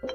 तो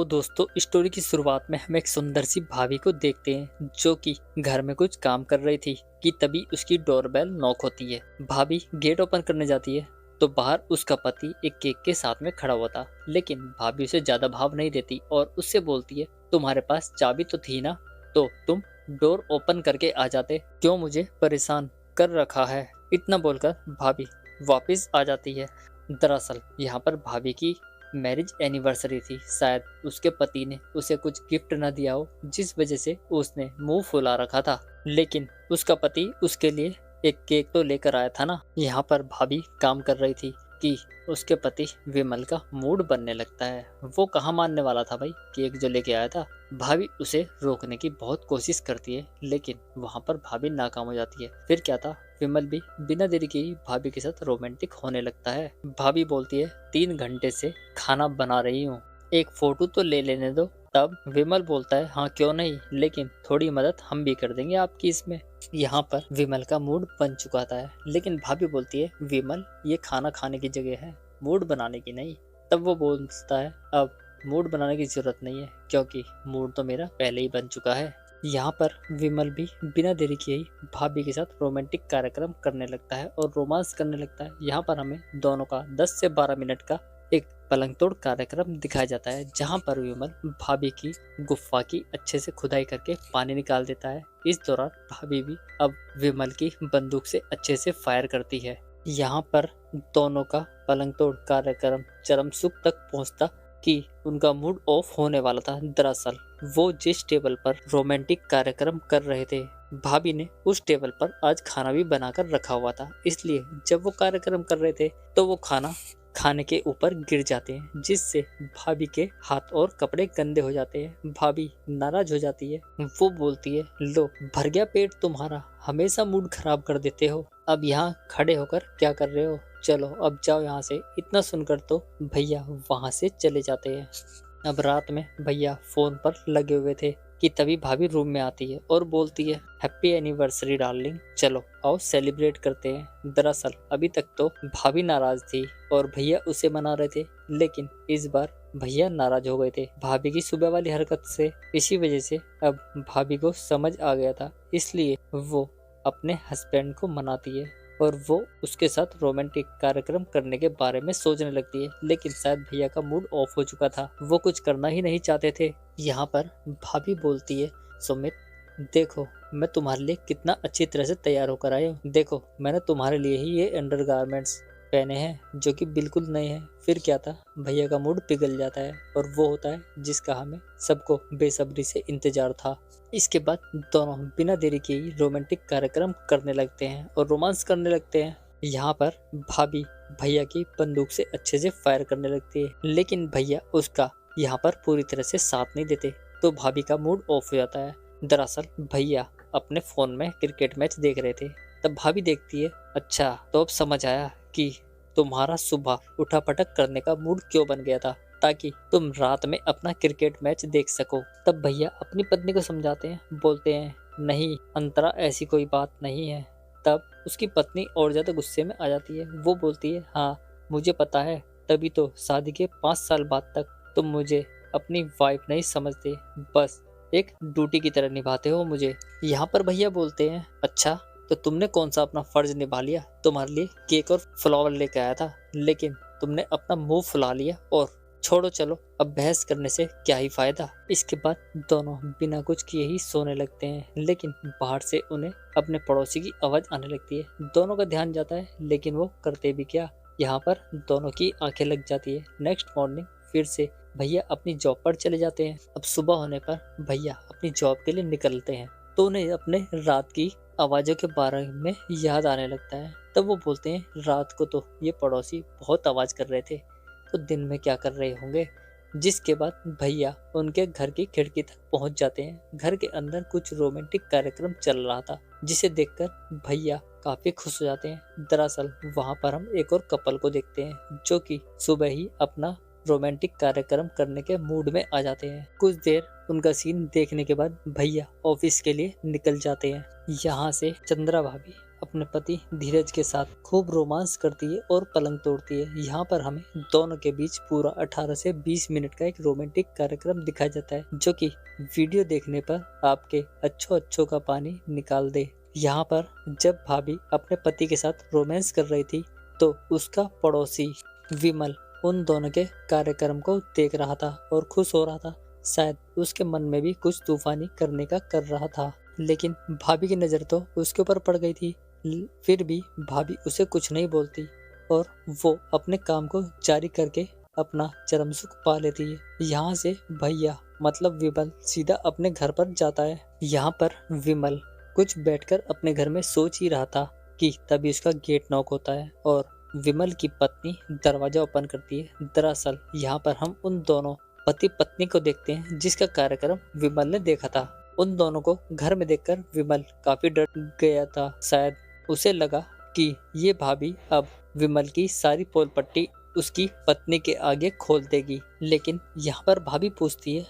दोस्तों, स्टोरी की शुरुआत में हम एक सुंदर सी भाभी को देखते हैं जो कि घर में कुछ काम कर रही थी कि तभी उसकी डोरबेल नॉक होती है। भाभी गेट ओपन करने जाती है तो बाहर उसका पति एक केक के साथ में खड़ा हुआ था, लेकिन भाभी उसे ज्यादा भाव नहीं देती और उससे बोलती है, तुम्हारे पास चाबी तो थी ना, तो तुम डोर ओपन करके आ जाते, क्यों मुझे परेशान कर रखा है। इतना बोलकर भाभी वापस आ जाती है। दरअसल यहाँ पर भाभी की मैरिज एनिवर्सरी थी। शायद उसके पति ने उसे कुछ गिफ्ट न दिया हो, जिस वजह से उसने मुंह फुला रखा था। लेकिन उसका पति उसके लिए एक केक तो लेकर आया था ना। यहाँ पर भाभी काम कर रही थी कि उसके पति विमल का मूड बनने लगता है। वो कहाँ मानने वाला था भाई, केक जो लेके आया था। भाभी उसे रोकने की बहुत कोशिश करती है, लेकिन वहां पर भाभी नाकाम हो जाती है। फिर क्या था, विमल भी बिना देरी के ही भाभी के साथ रोमांटिक होने लगता है। भाभी बोलती है, 3 घंटे से खाना बना रही हूँ, एक फोटो तो ले लेने दो। तब विमल बोलता है, हाँ क्यों नहीं, लेकिन थोड़ी मदद हम भी कर देंगे आपकी इसमें। यहाँ पर विमल का मूड बन चुका था, लेकिन भाभी बोलती है, विमल ये खाना खाने की जगह है, मूड बनाने की नहीं। तब वो बोलता है, अब मूड बनाने की जरूरत नहीं है, क्योंकि मूड तो मेरा पहले ही बन चुका है। यहाँ पर विमल भी बिना देरी किए ही भाभी के साथ रोमांटिक कार्यक्रम करने लगता है और रोमांस करने लगता है। यहाँ पर हमें दोनों का 10 से 12 मिनट का एक पलंग तोड़ कार्यक्रम दिखाया जाता है, जहाँ पर विमल भाभी की गुफा की अच्छे से खुदाई करके पानी निकाल देता है। इस दौरान भाभी भी अब विमल की बंदूक से अच्छे से फायर करती है। यहाँ पर दोनों का पलंग तोड़ कार्यक्रम चरम सुख तक पहुँचता कि उनका मूड ऑफ होने वाला था। दरअसल वो जिस टेबल पर रोमांटिक कार्यक्रम कर रहे थे, भाभी ने उस टेबल पर आज खाना भी बनाकर रखा हुआ था। इसलिए जब वो कार्यक्रम कर रहे थे तो वो खाना खाने के ऊपर गिर जाते हैं, जिससे भाभी के हाथ और कपड़े गंदे हो जाते हैं। भाभी नाराज हो जाती है। वो बोलती है, लो भर गया पेट तुम्हारा, हमेशा मूड खराब कर देते हो, अब यहाँ खड़े होकर क्या कर रहे हो, चलो अब जाओ यहाँ से। इतना सुनकर तो भैया वहां से चले जाते हैं। अब रात में भैया फोन पर लगे हुए थे कि तभी भाभी रूम में आती है और बोलती है, हैप्पी एनिवर्सरी डार्लिंग, चलो आओ सेलिब्रेट करते हैं। दरअसल अभी तक तो भाभी नाराज थी और भैया उसे मना रहे थे, लेकिन इस बार भैया नाराज हो गए थे भाभी की सुबह वाली हरकत से। इसी वजह से अब भाभी को समझ आ गया था, इसलिए वो अपने हस्बैंड को मनाती है और वो उसके साथ रोमांटिक कार्यक्रम करने के बारे में सोचने लगती है। लेकिन शायद भैया का मूड ऑफ हो चुका था, वो कुछ करना ही नहीं चाहते थे। यहाँ पर भाभी बोलती है, सुमित देखो मैं तुम्हारे लिए कितना अच्छी तरह से तैयार होकर आई हूँ, देखो मैंने तुम्हारे लिए ही ये अंडरगारमेंट्स पहने हैं जो कि बिल्कुल नए हैं। फिर क्या था, भैया का मूड पिघल जाता है और वो होता है जिसका हमें सबको बेसब्री से इंतजार था। इसके बाद दोनों बिना देरी के ही रोमांटिक कार्यक्रम करने लगते हैं और रोमांस करने लगते हैं। यहाँ पर भाभी भैया की बंदूक से अच्छे से फायर करने लगती है, लेकिन भैया उसका यहाँ पर पूरी तरह से साथ नहीं देते, तो भाभी का मूड ऑफ हो जाता है। दरअसल भैया अपने फोन में क्रिकेट मैच देख रहे थे। तब भाभी देखती है, अच्छा तो अब समझ आया कि तुम्हारा सुबह उठा पटक करने का मूड क्यों बन गया था, ताकि तुम रात में अपना क्रिकेट मैच देख सको। तब भैया अपनी पत्नी को समझाते हैं, बोलते हैं, नहीं अंतरा ऐसी कोई बात नहीं है। तब उसकी पत्नी और ज्यादा गुस्से में आ जाती है। वो बोलती है, हाँ मुझे पता है, तभी तो शादी के 5 साल बाद तक तुम मुझे अपनी वाइफ नहीं समझते, बस एक ड्यूटी की तरह निभाते हो मुझे। यहाँ पर भैया बोलते हैं, अच्छा तो तुमने कौन सा अपना फर्ज निभा लिया, तुम्हारे लिए केक और फ्लावर लेके आया था, लेकिन तुमने अपना मुंह फुला लिया और छोड़ो, चलो अब बहस करने से क्या ही फायदा। इसके बाद दोनों बिना कुछ किए ही सोने लगते हैं, लेकिन बाहर से उन्हें अपने पड़ोसी की आवाज आने लगती है। दोनों का ध्यान जाता है, लेकिन वो करते भी क्या, यहाँ पर दोनों की आंखें लग जाती है। नेक्स्ट मॉर्निंग फिर से भैया अपनी जॉब पर चले जाते हैं। अब सुबह होने पर भैया अपनी जॉब के लिए निकलते हैं, तो उन्हें अपने रात की आवाजों के बारे में याद आने लगता है। तब वो बोलते हैं, रात को तो ये पड़ोसी बहुत आवाज कर रहे थे, तो दिन में क्या कर रहे होंगे। जिसके बाद भैया उनके घर की खिड़की तक पहुंच जाते हैं। घर के अंदर कुछ रोमांटिक कार्यक्रम चल रहा था, जिसे देखकर भैया काफी खुश हो जाते हैं। दरअसल वहां पर हम एक और कपल को देखते हैं, जो कि सुबह ही अपना रोमांटिक कार्यक्रम करने के मूड में आ जाते हैं। कुछ देर उनका सीन देखने के बाद भैया ऑफिस के लिए निकल जाते हैं। यहाँ से चंद्रा भाभी अपने पति धीरज के साथ खूब रोमांस करती है और पलंग तोड़ती है। यहाँ पर हमें दोनों के बीच पूरा 18 से 20 मिनट का एक रोमांटिक कार्यक्रम दिखाया जाता है, जो कि वीडियो देखने पर आपके अच्छों का पानी निकाल दे। यहाँ पर जब भाभी अपने पति के साथ रोमांस कर रही थी तो उसका पड़ोसी विमल उन दोनों के कार्यक्रम को देख रहा था और खुश हो रहा था। शायद उसके मन में भी कुछ तूफानी करने का कर रहा था, लेकिन भाभी की नज़र तो उसके ऊपर पड़ गई थी। फिर भी भाभी उसे कुछ नहीं बोलती और वो अपने काम को जारी करके अपना चरम सुख पा लेती है। यहाँ से भैया मतलब विमल सीधा अपने घर पर जाता है। यहाँ पर विमल कुछ बैठकर अपने घर में सोच ही रहा था कि तभी उसका गेट नॉक होता है और विमल की पत्नी दरवाजा ओपन करती है। दरअसल यहाँ पर हम उन दोनों पति पत्नी को देखते हैं जिसका कार्यक्रम विमल ने देखा था। उन दोनों को घर में देखकर विमल काफी डर गया था। शायद उसे लगा कि ये भाभी अब विमल की सारी पोल पट्टी उसकी पत्नी के आगे खोल देगी। लेकिन यहाँ पर भाभी पूछती है,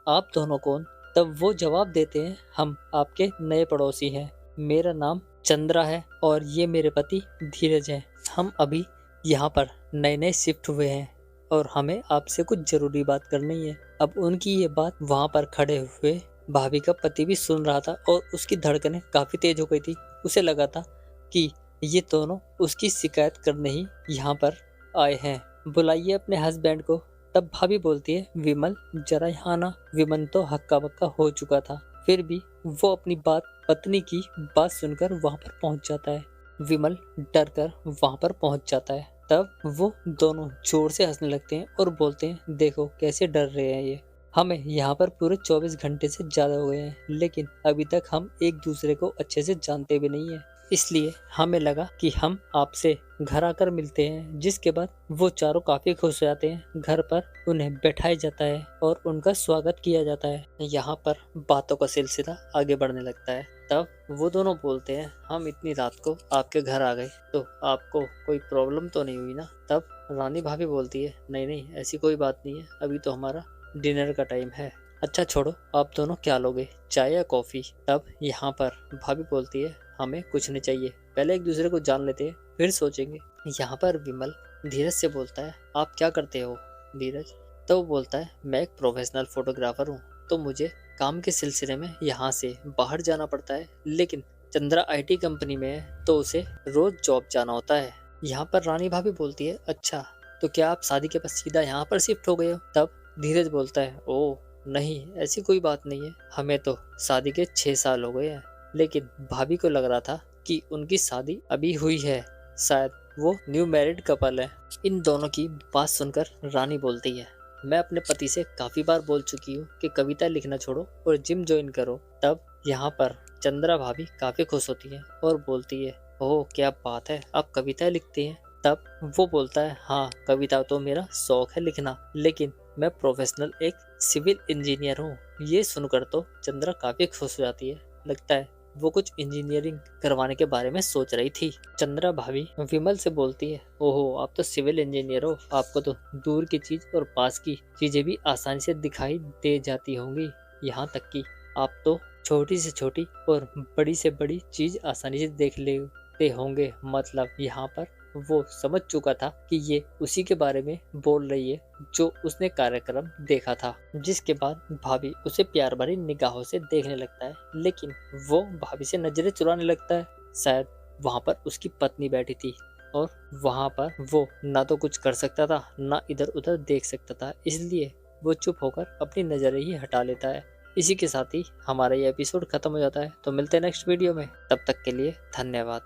आप दोनों कौन? तब वो जवाब देते हैं, हम आपके नए पड़ोसी हैं। मेरा नाम चंद्रा है और ये मेरे पति धीरज हैं। हम अभी यहाँ पर नए शिफ्ट हुए हैं और हमें आपसे कुछ जरूरी बात करनी है। अब उनकी ये बात वहाँ पर खड़े हुए भाभी का पति भी सुन रहा था और उसकी धड़कनें काफी तेज हो गई थी। उसे लगा था कि ये दोनों उसकी शिकायत करने ही यहाँ पर आए हैं, बुलाइए अपने हस्बैंड को। तब भाभी बोलती है, विमल जरा यहाँ ना। विमल तो हक्का बक्का हो चुका था, फिर भी वो अपनी पत्नी की बात सुनकर वहाँ पर पहुँच जाता है। विमल डर कर वहाँ पर पहुँच जाता है। तब वो दोनों जोर से हंसने लगते हैं और बोलते हैं, देखो कैसे डर रहे हैं ये। हमें यहाँ पर पूरे 24 घंटे से ज्यादा हो गए हैं, लेकिन अभी तक हम एक दूसरे को अच्छे से जानते भी नहीं है। इसलिए हमें लगा कि हम आपसे घर आकर मिलते हैं। जिसके बाद वो चारों काफी खुश हो जाते हैं। घर पर उन्हें बैठाया जाता है और उनका स्वागत किया जाता है। यहाँ पर बातों का सिलसिला आगे बढ़ने लगता है। तब वो दोनों बोलते हैं, हम इतनी रात को आपके घर आ गए तो आपको कोई प्रॉब्लम तो नहीं हुई ना? तब रानी भाभी बोलती है, नहीं ऐसी कोई बात नहीं है, अभी तो हमारा डिनर का टाइम है। अच्छा छोड़ो, आप दोनों क्या लोगे, चाय या कॉफी? तब यहाँ पर भाभी बोलती है, हमें कुछ नहीं चाहिए, पहले एक दूसरे को जान लेते हैं फिर सोचेंगे। यहाँ पर विमल धीरज से बोलता है, आप क्या करते हो धीरज? तो वो बोलता है, मैं एक प्रोफेशनल फोटोग्राफर हूँ, तो मुझे काम के सिलसिले में यहाँ से बाहर जाना पड़ता है। लेकिन चंद्रा IT कंपनी में है तो उसे रोज जॉब जाना होता है। यहाँ पर रानी भाभी बोलती है, अच्छा तो क्या आप शादी के बाद सीधा यहाँ पर शिफ्ट हो गए हो? तब धीरज बोलता है, ओ नहीं ऐसी कोई बात नहीं है, हमें तो शादी के 6 साल हो गए हैं। लेकिन भाभी को लग रहा था कि उनकी शादी अभी हुई है, शायद वो न्यू मैरिड कपल है। इन दोनों की बात सुनकर रानी बोलती है, मैं अपने पति से काफी बार बोल चुकी हूँ कि कविता लिखना छोड़ो और जिम ज्वाइन करो। तब यहाँ पर चंद्रा भाभी काफी खुश होती है और बोलती है, ओह क्या बात है, आप कविता लिखती हैं? तब वो बोलता है, हाँ कविता तो मेरा शौक है लिखना, लेकिन मैं प्रोफेशनल एक सिविल इंजीनियर हूँ। ये सुनकर तो चंद्रा काफी खुश हो जाती है, लगता है वो कुछ इंजीनियरिंग करवाने के बारे में सोच रही थी। चंद्रा भाभी विमल से बोलती है, ओहो आप तो सिविल इंजीनियर हो, आपको तो दूर की चीज और पास की चीजें भी आसानी से दिखाई दे जाती होंगी, यहाँ तक कि आप तो छोटी से छोटी और बड़ी से बड़ी चीज आसानी से देख लेते होंगे। मतलब यहाँ पर वो समझ चुका था कि ये उसी के बारे में बोल रही है जो उसने कार्यक्रम देखा था। जिसके बाद भाभी उसे प्यार भरी निगाहों से देखने लगता है, लेकिन वो भाभी से नजरें चुराने लगता है। शायद वहाँ पर उसकी पत्नी बैठी थी और वहाँ पर वो ना तो कुछ कर सकता था ना इधर उधर देख सकता था, इसलिए वो चुप होकर अपनी नजरें ही हटा लेता है। इसी के साथ ही हमारा ये एपिसोड खत्म हो जाता है। तो मिलते हैं नेक्स्ट वीडियो में, तब तक के लिए धन्यवाद।